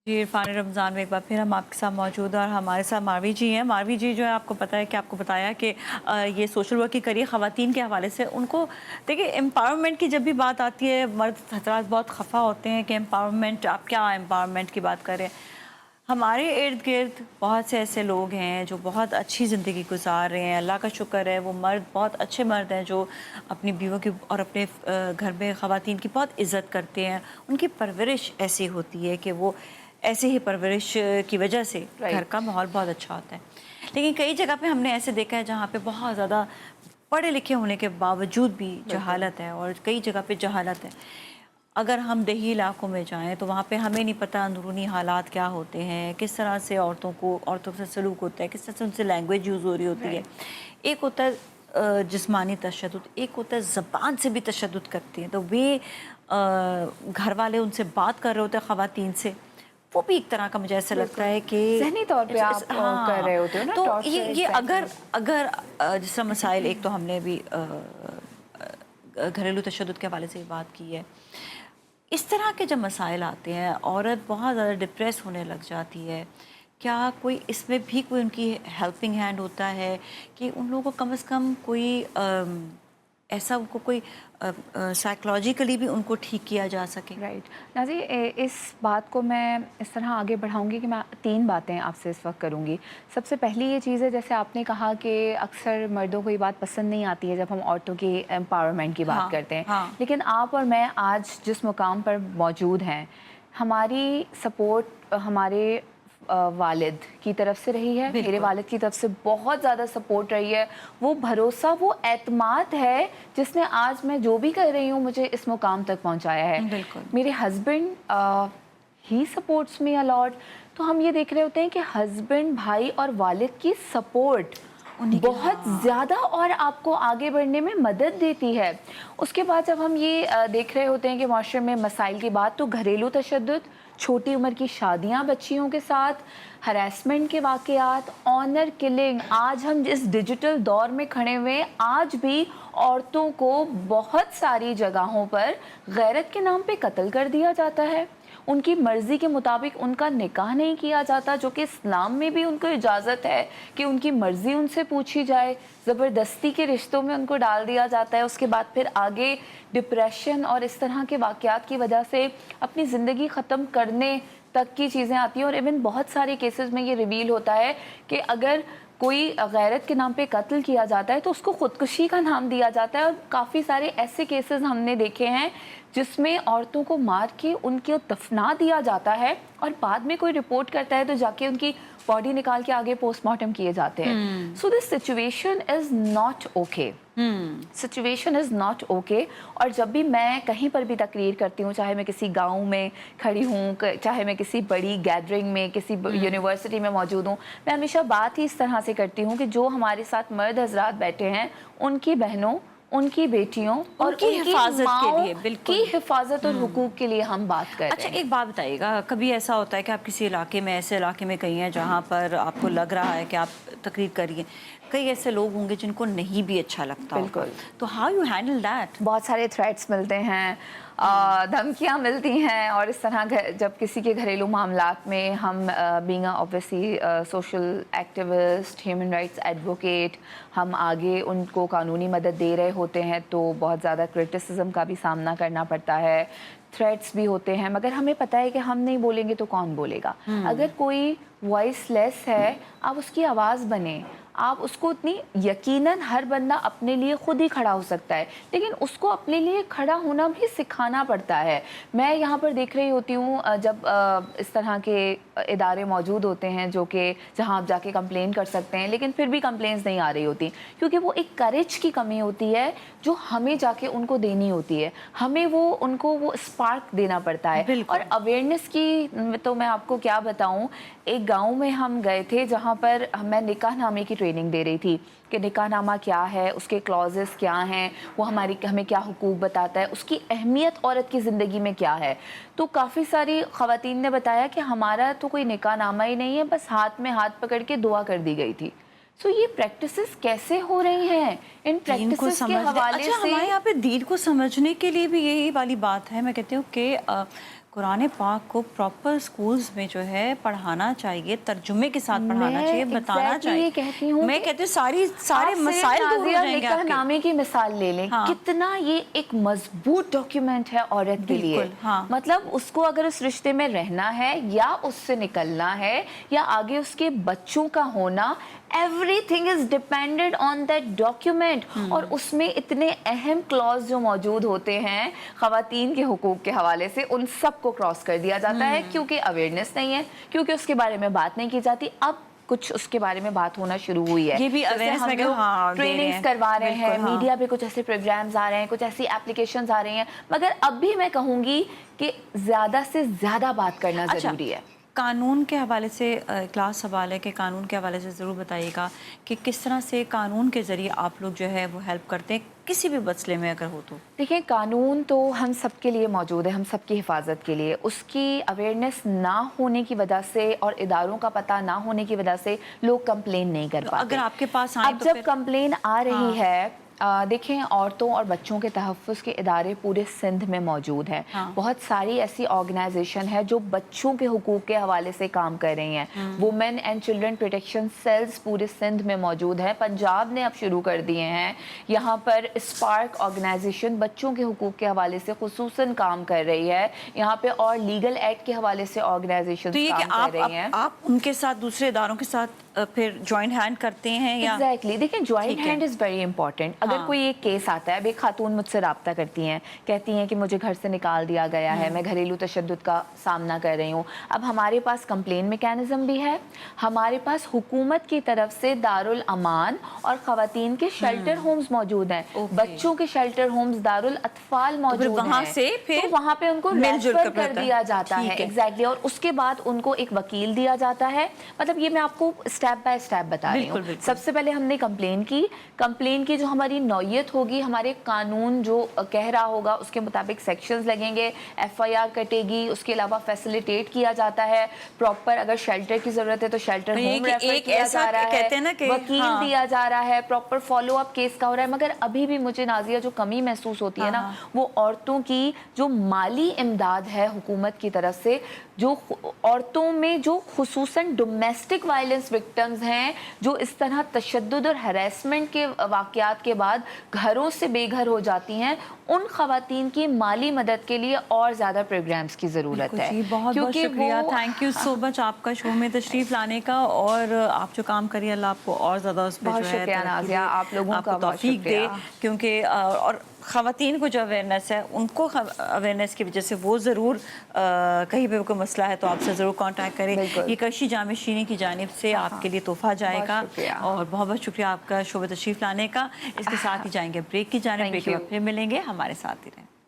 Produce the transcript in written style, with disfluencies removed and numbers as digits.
जी, इरफान रमज़ान में एक बार फिर हम आपके साथ मौजूद हैं और हमारे साथ मारवी जी हैं। मारवी जी जो है आपको पता है कि आपको बताया कि ये सोशल वर्क की करिए ख़वातीन के हवाले से उनको देखिए एम्पावरमेंट की जब भी बात आती है मर्द हज़रात बहुत खफा होते हैं कि एम्पावरमेंट आप क्या एम्पावरमेंट की बात करें। हमारे इर्द गिर्द बहुत से ऐसे लोग हैं जो बहुत अच्छी ज़िंदगी गुजार रहे हैं, अल्लाह का शुक्र है। वो मर्द बहुत अच्छे मर्द हैं जो अपनी बीवियों की और अपने घर में ख़वातीन की बहुत इज़्ज़त करते हैं। उनकी परवरिश ऐसी होती है कि वो ऐसे ही परवरिश की वजह से घर का माहौल बहुत अच्छा होता है। लेकिन कई जगह पे हमने ऐसे देखा है जहाँ पे बहुत ज़्यादा पढ़े लिखे होने के बावजूद भी जहालत है और कई जगह पे जहालत है। अगर हम देही इलाकों में जाएँ तो वहाँ पे हमें नहीं पता अंदरूनी हालात क्या होते हैं, किस तरह से औरतों से सलूक होता है, किस तरह से उनसे लैंग्वेज यूज़ हो रही होती है। एक होता है जिस्मानी तशद्दुद, एक होता है ज़बान से भी तशद्दुद करती हैं। तो वे घर वाले उनसे बात कर रहे होते हैं ख़वातीन से, वो भी एक तरह का मुझे ऐसा लगता है कि ज़हनी तौर पे आप कर रहे होते हो ना। तो ये अगर जिस तरह मसाइल एक तो हमने भी घरेलू तशद्दुद के हवाले से बात की है। इस तरह के जब मसाइल आते हैं औरत बहुत ज़्यादा डिप्रेस होने लग जाती है, क्या कोई इसमें भी कोई उनकी हेल्पिंग हैंड होता है कि उन लोगों को कम से कम कोई ऐसा उनको कोई साइकोलॉजिकली भी उनको ठीक किया जा सके? राइट नाज़ी, इस बात को मैं इस तरह आगे बढ़ाऊंगी कि मैं 3 बातें आपसे इस वक्त करूंगी। सबसे पहली ये चीज़ है, जैसे आपने कहा कि अक्सर मर्दों को ये बात पसंद नहीं आती है जब हम औरतों की एम्पावरमेंट की बात करते हैं। लेकिन आप और मैं आज जिस मुकाम पर मौजूद हैं, हमारी सपोर्ट हमारे वालिद की तरफ से रही है, मेरे वालिद की तरफ से बहुत ज़्यादा सपोर्ट रही है। वो भरोसा, वो एतमाद है जिसने आज मैं जो भी कर रही हूँ मुझे इस मुकाम तक पहुँचाया है। मेरे हस्बैंड ही सपोर्ट्स मी अलॉट। तो हम ये देख रहे होते हैं कि हस्बैंड, भाई और वालिद की सपोर्ट बहुत ज़्यादा और आपको आगे बढ़ने में मदद देती है। उसके बाद जब हम ये देख रहे होते हैं कि माशरे में मसाइल की बात, तो घरेलू तशद्दुद, छोटी उम्र की शादियां बच्चियों के साथ, हरासमेंट के वाक़यात, ऑनर किलिंग, आज हम इस डिजिटल दौर में खड़े हुए आज भी औरतों को बहुत सारी जगहों पर गैरत के नाम पे कत्ल कर दिया जाता है। उनकी मर्ज़ी के मुताबिक उनका निकाह नहीं किया जाता, जो कि इस्लाम में भी उनको इजाज़त है कि उनकी मर्ज़ी उनसे पूछी जाए। ज़बरदस्ती के रिश्तों में उनको डाल दिया जाता है। उसके बाद फिर आगे डिप्रेशन और इस तरह के वाक़यात की वजह से अपनी ज़िंदगी ख़त्म करने तक की चीज़ें आती हैं। और इवन बहुत सारे केसेस में ये रिवील होता है कि अगर कोई गैरत के नाम पे कत्ल किया जाता है तो उसको ख़ुदकुशी का नाम दिया जाता है। और काफ़ी सारे ऐसे केसेस हमने देखे हैं जिसमें औरतों को मार के उनको दफना दिया जाता है और बाद में कोई रिपोर्ट करता है तो जाके उनकी बॉडी निकाल के आगे पोस्टमार्टम किए जाते हैं। So this situation is not okay, situation is not okay. और जब भी मैं कहीं पर भी तकरीर करती हूँ, चाहे मैं किसी गांव में खड़ी हूँ, चाहे मैं किसी बड़ी गैदरिंग में, किसी यूनिवर्सिटी में मौजूद हूँ, मैं हमेशा बात ही इस तरह से करती हूँ कि जो हमारे साथ मर्द हजरात बैठे हैं, उनकी बहनों, उनकी बेटियों और उनकी हिफाजत के लिए, बिल्कुल की हिफाजत और हुकूक के लिए हम बात कर रहे हैं। अच्छा, एक बात बताइएगा, कभी ऐसा होता है कि आप किसी इलाके में, ऐसे इलाके में गई हैं जहाँ पर आपको लग रहा है कि आप तकरीर करिए, कई ऐसे लोग होंगे जिनको नहीं भी अच्छा लगता, बिल्कुल, तो हाउ यू हैंडल दैट? बहुत सारे थ्रेट्स मिलते हैं, धमकियाँ मिलती हैं। और इस तरह जब किसी के घरेलू मामलात में हम being obviously social activist, human rights advocate, हम आगे उनको कानूनी मदद दे रहे होते हैं तो बहुत ज़्यादा क्रिटिसिज्म का भी सामना करना पड़ता है, थ्रेट्स भी होते हैं। मगर हमें पता है कि हम नहीं बोलेंगे तो कौन बोलेगा। अगर कोई वॉइसलेस है, आप उसकी आवाज़ बने, आप उसको इतनी, यकीनन हर बंदा अपने लिए खुद ही खड़ा हो सकता है, लेकिन उसको अपने लिए खड़ा होना भी सिखाना पड़ता है। मैं यहाँ पर देख रही होती हूँ जब इस तरह के इदारे मौजूद होते हैं जो कि जहाँ आप जाके कंप्लेन कर सकते हैं, लेकिन फिर भी कंप्लेंट्स नहीं आ रही होती, क्योंकि वो एक करेज की कमी होती है जो हमें जाके उनको देनी होती है। हमें उनको वो स्पार्क देना पड़ता है। और अवेयरनेस की तो मैं आपको क्या बताऊँ, एक गाँव में हम गए थे जहाँ पर मैं निकाह नामे की ट्रेनिंग दे रही थी कि निकाहनामा क्या है, उसके क्लॉजेस क्या हैं, वो हमें क्या हुकूक बताता है, उसकी अहमियत औरत की ज़िंदगी में क्या है। तो काफ़ी सारी ख़वातीन ने बताया कि हमारा तो कोई निकाहनामा ही नहीं है, बस हाथ में हाथ पकड़ के दुआ कर दी गई थी। सो ये प्रैक्टिसेस कैसे हो रही हैं, इन प्रैक्टिसेस के हवाले से। हमारे यहाँ पे दीन को समझने के लिए भी यही वाली बात है। मैं कहती हूँ कि قرآن پاک کو پراپر سکولز میں جو ہے پڑھانا چاہیے، ترجمے کے ساتھ پڑھانا چاہیے، بتانا چاہیے۔ یہ کہتی ہوں میں کہتی ہوں سارے مسائل دور ہو جائیں گے آپ کے۔ نامے کی مثال لے لیں، کتنا یہ ایک مضبوط ڈاکیومنٹ ہے عورت کے لیے، مطلب اس کو اگر اس رشتے میں رہنا ہے یا اس سے نکلنا ہے یا آگے اس کے بچوں کا ہونا، everything is dependent on that document۔ اور اس میں اتنے اہم کلوز جو موجود ہوتے ہیں خواتین کے حقوق کے حوالے سے، ان سب کو کراس کر دیا جاتا ہے کیونکہ اویئرنیس نہیں ہے، کیونکہ اس کے بارے میں بات نہیں کی جاتی۔ اب کچھ اس کے بارے میں بات ہونا شروع ہوئی ہے، یہ بھی اویئرنیس میں ٹریننگز کروا رہے ہیں، میڈیا پہ کچھ ایسے پروگرامز آ رہے ہیں، کچھ ایسی اپلیکیشنز آ رہی ہیں، مگر اب بھی میں کہوں گی کہ زیادہ سے زیادہ بات کرنا ضروری ہے۔ قانون کے حوالے سے کلاس سوال ہے کہ قانون کے حوالے سے ضرور بتائیے گا کہ کس طرح سے قانون کے ذریعے آپ لوگ جو ہے وہ ہیلپ کرتے ہیں کسی بھی مسئلے میں اگر ہو تو؟ دیکھیں، قانون تو ہم سب کے لیے موجود ہے، ہم سب کی حفاظت کے لیے۔ اس کی اویئرنیس نہ ہونے کی وجہ سے اور اداروں کا پتہ نہ ہونے کی وجہ سے لوگ کمپلین نہیں کر پاتے۔ اگر آپ کے پاس آئیں اب جب کمپلین آ رہی ہے، دیکھیں عورتوں اور بچوں کے تحفظ کے ادارے پورے سندھ میں موجود ہیں، بہت ساری ایسی آرگنائزیشن ہے جو بچوں کے حقوق کے حوالے سے کام کر رہی ہیں۔ Women and children protection cells پورے سندھ میں موجود ہیں، پنجاب نے اب شروع کر دیے ہیں۔ یہاں پر اسپارک آرگنائزیشن بچوں کے حقوق کے حوالے سے خصوصاً کام کر رہی ہے، یہاں پہ اور لیگل ایڈ کے حوالے سے آرگنائزیشن کام کر رہی ہیں۔ آپ ان کے ساتھ دوسرے اداروں کے ساتھ پھر جوائنٹ ہینڈ کرتے ہیں یا؟ ایگزیکٹلی، دیکھیں joint hand is very important. اگر کوئی ایک کیس آتا ہے، اب ایک خاتون مجھ سے رابطہ کرتی ہیں، کہتی ہیں کہ مجھے گھر سے نکال دیا گیا ہے، میں گھریلو تشدد کا سامنا کر رہی ہوں، اب ہمارے پاس کمپلین میکینزم بھی ہے، ہمارے پاس حکومت کی طرف سے دارالامان اور خواتین کے شیلٹر ہومز موجود ہیں، بچوں کے شیلٹر ہومز دارالاطفال موجود ہیں، وہاں پہ ان کو ریفر کر دیا جاتا ہے۔ ایگزیکٹلی، اور اس کے بعد ان کو ایک وکیل دیا جاتا ہے۔ مطلب یہ میں آپ کو اسٹیپ بائی اسٹیپ بتا رہی ہوں۔ سب سے پہلے ہم نے کمپلین کی جو ہماری نوعیت ہوگی، ہمارے قانون جو کہہ رہا ہوگا اس کے مطابق سیکشنز لگیں گے، ایف آئی آر کٹے گی، اس کے علاوہ فیسیلیٹیٹ کیا جاتا ہے پراپر، اگر شیلٹر کی ضرورت ہے تو شیلٹر ہوم ریفر کیا جا رہا ہے، وکیل دیا جا رہا ہے، پراپر فالو اپ کیس کا ہو رہا ہے۔ مگر ابھی بھی مجھے نازیہ جو کمی محسوس ہوتی ہے نا، وہ عورتوں کی جو مالی امداد ہے حکومت کی طرف سے، جو عورتوں میں جو خصوصاً ڈومیسٹک وائلنس وکٹمز ہیں، جو اس طرح تشدد اور ہراسمنٹ کے واقعات کے بعد گھروں سے بے گھر ہو جاتی ہیں، ان خواتین کی مالی مدد کے لیے اور زیادہ پروگرامز کی ضرورت ہے۔ بہت بہت شکریہ، تھینک یو سو مچ آپ کا شو میں تشریف لانے کا، اور آپ جو کام کریے اللہ آپ کو اور زیادہ اس پہ جو ہے شکریہ نازیہ، آپ لوگوں کا توفیق دے، کیونکہ اور خواتین کو جو اویئرنیس ہے ان کو اویئرنیس کی وجہ سے وہ ضرور کہیں پہ کوئی مسئلہ ہے تو آپ سے ضرور کانٹیکٹ کریں۔ یہ کشی جامع شینی کی جانب سے آپ کے لیے تحفہ جائے گا، اور بہت بہت شکریہ آپ کا شو میں تشریف لانے کا۔ اس کے ساتھ ہی جائیں گے بریک کی جانب، بریک کے بعد پھر ملیں گے، ہمارے ساتھ ہی رہیں۔